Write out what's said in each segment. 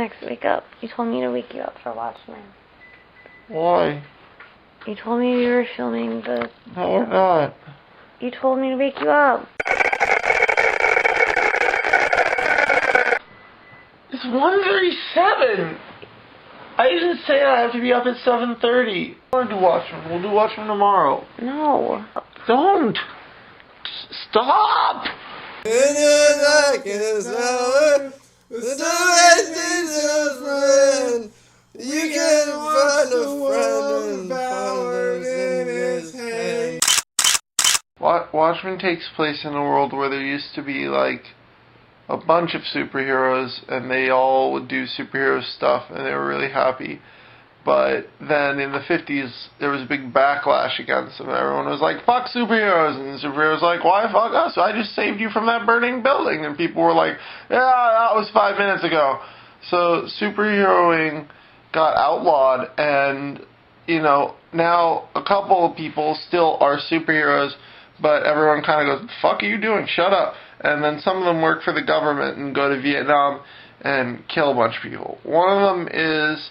Max, wake up. You told me to wake you up for Watchmen. Why? You told me you were filming the... No, we're not. You told me to wake you up. It's 1:37! I didn't say I have to be up at 7:30. I want to do Watchmen. We'll do Watchmen tomorrow. No. Don't! Stop! You can find a friend and in his hand. Watchmen takes place in a world where there used to be, like, a bunch of superheroes, and they all would do superhero stuff, and they were really happy. But then in the 50s, there was a big backlash against them. Everyone was like, fuck superheroes, and the superheroes were like, why fuck us? I just saved you from that burning building. And people were like, yeah, that was 5 minutes ago. So superheroing got outlawed, and, you know, now a couple of people still are superheroes, but everyone kind of goes, the fuck are you doing? Shut up. And then some of them work for the government and go to Vietnam and kill a bunch of people. One of them is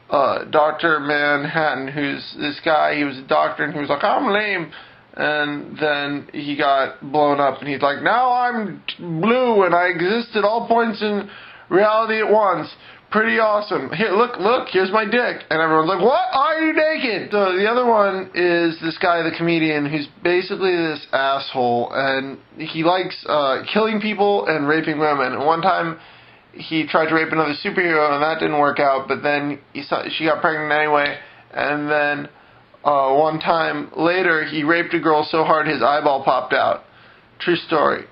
Dr. Manhattan, who's this guy. He was a doctor, and he was like, I'm lame. And then he got blown up, and he's like, now I'm blue, and I exist at all points in reality at once. Pretty awesome. Here, look, here's my dick. And everyone's like, what? Are you naked? So the other one is this guy, the comedian, who's basically this asshole, and he likes killing people and raping women. And one time, he tried to rape another superhero, and that didn't work out, but then she got pregnant anyway. And then one time later, he raped a girl so hard his eyeball popped out. True story.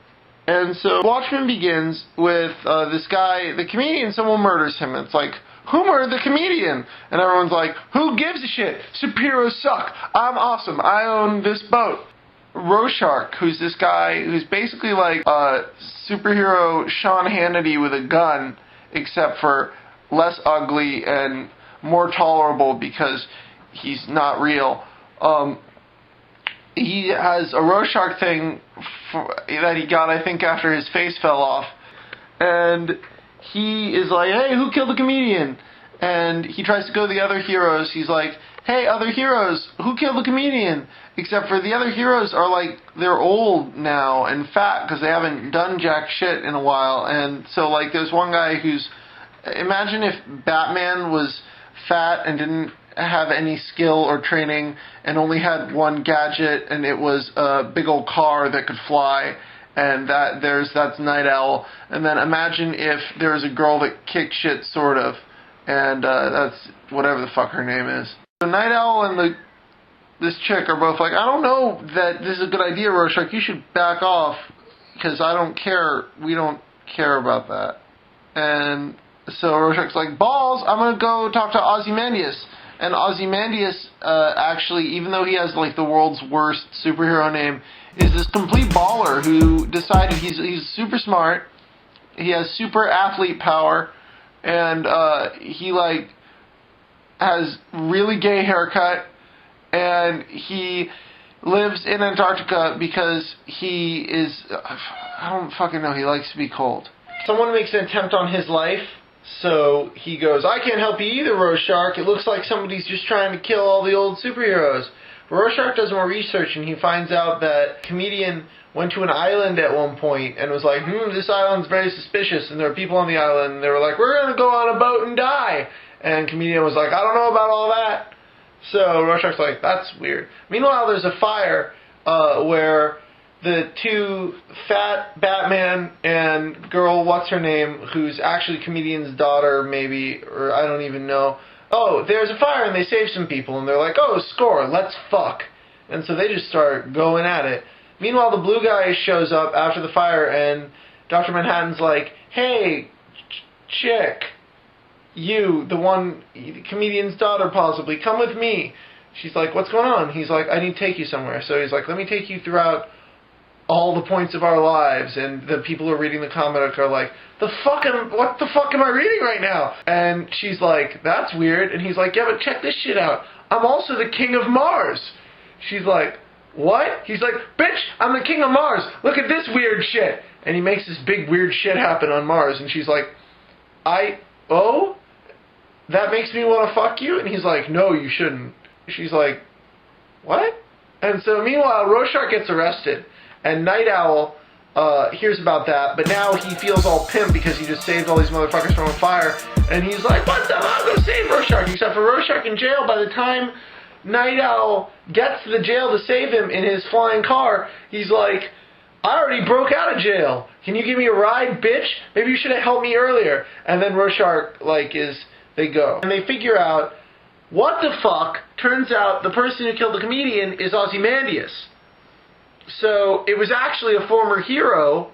And so Watchmen begins with this guy, the comedian, someone murders him. And it's like, who murdered the comedian? And everyone's like, who gives a shit? Superheroes suck. I'm awesome. I own this boat. Rorschach, who's this guy who's basically like superhero Sean Hannity with a gun, except for less ugly and more tolerable because he's not real. He has a Rorschach thing that he got, I think, after his face fell off. And he is like, hey, who killed the comedian? And he tries to go to the other heroes. He's like, hey, other heroes, who killed the comedian? Except for the other heroes are like, they're old now and fat because they haven't done jack shit in a while. And so, like, there's one guy who's, imagine if Batman was fat and didn't have any skill or training and only had one gadget, and it was a big old car that could fly, and that's Night Owl. And then imagine if there was a girl that kicked shit, sort of, and that's whatever the fuck her name is. So Night Owl and this chick are both like, I don't know that this is a good idea, Rorschach, you should back off, because I don't care, we don't care about that. And so Rorschach's like, balls, I'm gonna go talk to Ozymandias. And Ozymandias, actually, even though he has, like, the world's worst superhero name, is this complete baller who decided he's super smart, he has super athlete power, and he, like, has really gay haircut, and he lives in Antarctica because he is, I don't fucking know, he likes to be cold. Someone makes an attempt on his life. So he goes, I can't help you either, Rorschach. It looks like somebody's just trying to kill all the old superheroes. Rorschach does more research, and he finds out that comedian went to an island at one point and was like, this island's very suspicious, and there are people on the island, and they were like, we're going to go on a boat and die. And comedian was like, I don't know about all that. So Rorschach's like, that's weird. Meanwhile, there's a fire where the two fat Batman and girl, what's her name, who's actually comedian's daughter, maybe, or I don't even know. Oh, there's a fire and they save some people, and they're like, oh, score, let's fuck. And so they just start going at it. Meanwhile, the blue guy shows up after the fire, and Dr. Manhattan's like, hey, chick, you, the comedian's daughter possibly, come with me. She's like, what's going on? He's like, I need to take you somewhere. So he's like, let me take you throughout all the points of our lives, and the people who are reading the comic are like, what the fuck am I reading right now? And she's like, that's weird. And he's like, yeah, but check this shit out. I'm also the king of Mars. She's like, what? He's like, bitch, I'm the king of Mars. Look at this weird shit. And he makes this big weird shit happen on Mars. And she's like, I oh, that makes me want to fuck you? And he's like, no, you shouldn't. She's like, what? And so meanwhile, Rorschach gets arrested, and Night Owl hears about that, but now he feels all pimp because he just saved all these motherfuckers from a fire, and he's like, what the hell, go save Rorschach, except for Rorschach in jail. By the time Night Owl gets to the jail to save him in his flying car, he's like, I already broke out of jail. Can you give me a ride, bitch? Maybe you should have helped me earlier. And then Rorschach, they go. And they figure out, what the fuck? Turns out the person who killed the comedian is Ozymandias. So it was actually a former hero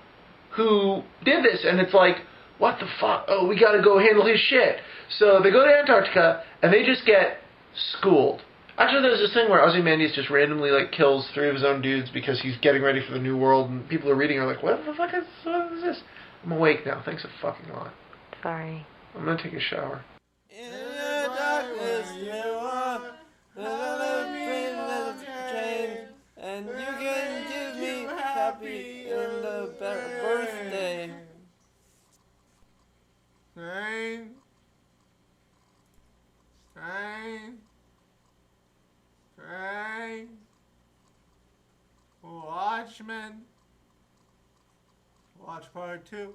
who did this. And it's like, what the fuck? Oh, we gotta go handle his shit. So they go to Antarctica, and they just get schooled. Actually, there's this thing where Ozymandias just randomly kills 3 of his own dudes because he's getting ready for the new world, and people are reading are like, what the fuck is this? I'm awake now. Thanks a fucking lot. Sorry. I'm gonna take a shower. In the darkness, you are the change, and you can give me happy in the birthday. Rain. Watchmen. Watch part 2.